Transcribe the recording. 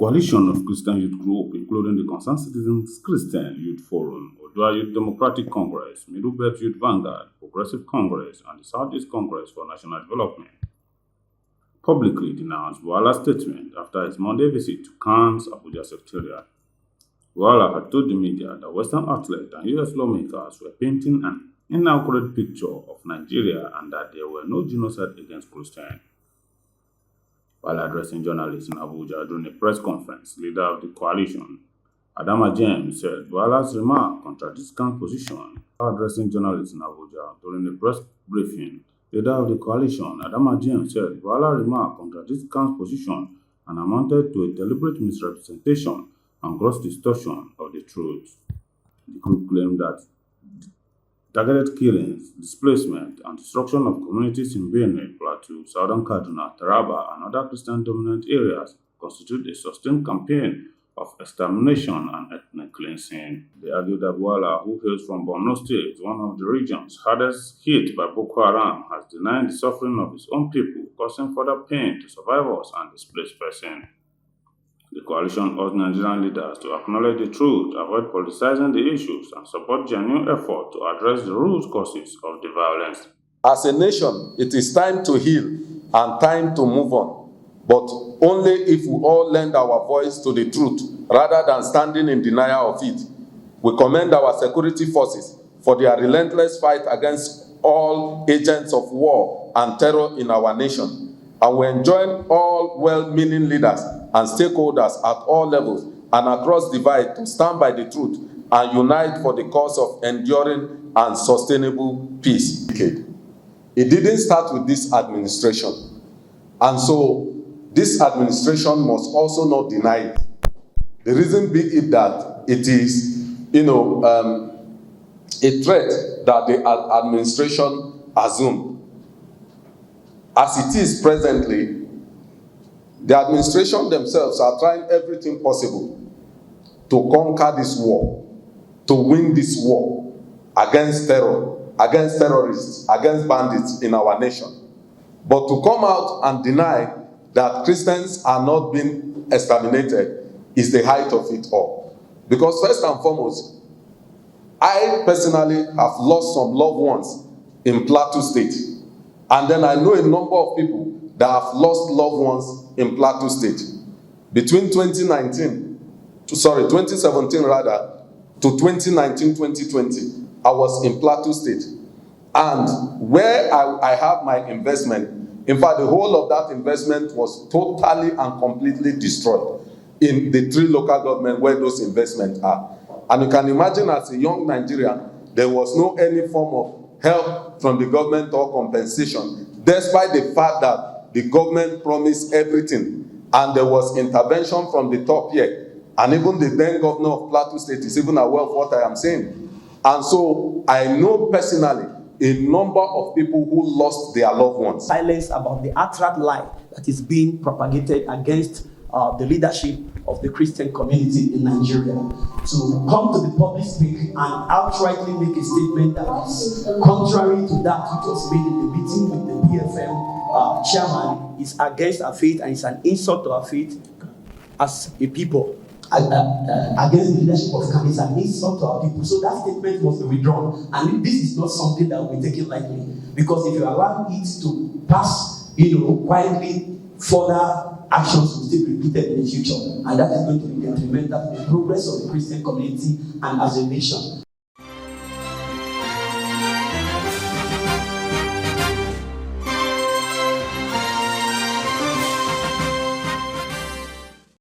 coalition of Christian youth groups, including the Concerned Citizens Christian Youth Forum, Odua Youth Democratic Congress, Middle Belt Youth Vanguard, Progressive Congress, and the Southeast Congress for National Development, publicly denounced Bwala's statement after his Monday visit to Khan's Abuja Secretariat. Bwala had told the media that Western athletes and US lawmakers were painting an inaccurate picture of Nigeria and that there were no genocide against Christians. While addressing journalists in Abuja during a press conference, leader of the coalition, Adama James, said Bwala's remark contradicts Khan's position. While addressing journalists in Abuja during a press briefing, leader of the coalition, Adama James, said Bwala's remark contradicts Khan's position and amounted to a deliberate misrepresentation and gross distortion of the truth. The group claimed that targeted killings, displacement, and destruction of communities in Benue, Plateau, Southern Kaduna, Taraba, and other Christian-dominant areas constitute a sustained campaign of extermination and ethnic cleansing. They argued that Bwala, who hails from Borno State, one of the regions hardest hit by Boko Haram, has denied the suffering of his own people, causing further pain to survivors and displaced persons. The coalition urged Nigerian leaders to acknowledge the truth, avoid politicizing the issues, and support genuine effort to address the root causes of the violence. As a nation, it is time to heal and time to move on, but only if we all lend our voice to the truth rather than standing in denial of it. We commend our security forces for their relentless fight against all agents of war and terror in our nation. And we enjoin all well-meaning leaders and stakeholders at all levels and across divide to stand by the truth and unite for the cause of enduring and sustainable peace. It didn't start with this administration. And so this administration must also not deny it. The reason being is that it is, a threat that the administration assumed. As it is presently, the administration themselves are trying everything possible to conquer this war, to win this war against terror, against terrorists, against bandits in our nation. But to come out and deny that Christians are not being exterminated is the height of it all. Because first and foremost, I personally have lost some loved ones in Plateau State. And then I know a number of people that have lost loved ones in Plateau State. Between 2017 rather, to 2019-2020, I was in Plateau State. And where I have my investment, in fact, the whole of that investment was totally and completely destroyed in the 3 local governments where those investments are. And you can imagine as a young Nigerian, there was no any form of help from the government or compensation, despite the fact that the government promised everything and there was intervention from the top here. And even the then governor of Plateau State is even aware of what I am saying. And so I know personally a number of people who lost their loved ones. Silence about the outright lie that is being propagated against the leadership of the Christian community in Nigeria, to come to the public speak and outrightly make a statement that is contrary to that which was made in the meeting with the PFM chairman is against our faith and it's an insult to our faith as a people. Against the leadership of Khan is an insult to our people. So that statement must be withdrawn. And this is not something that will be taken lightly. Because if you allow it to pass, quietly, further actions will still be repeated in the future. And that is going to be detrimental to the progress of the Christian community and as a nation.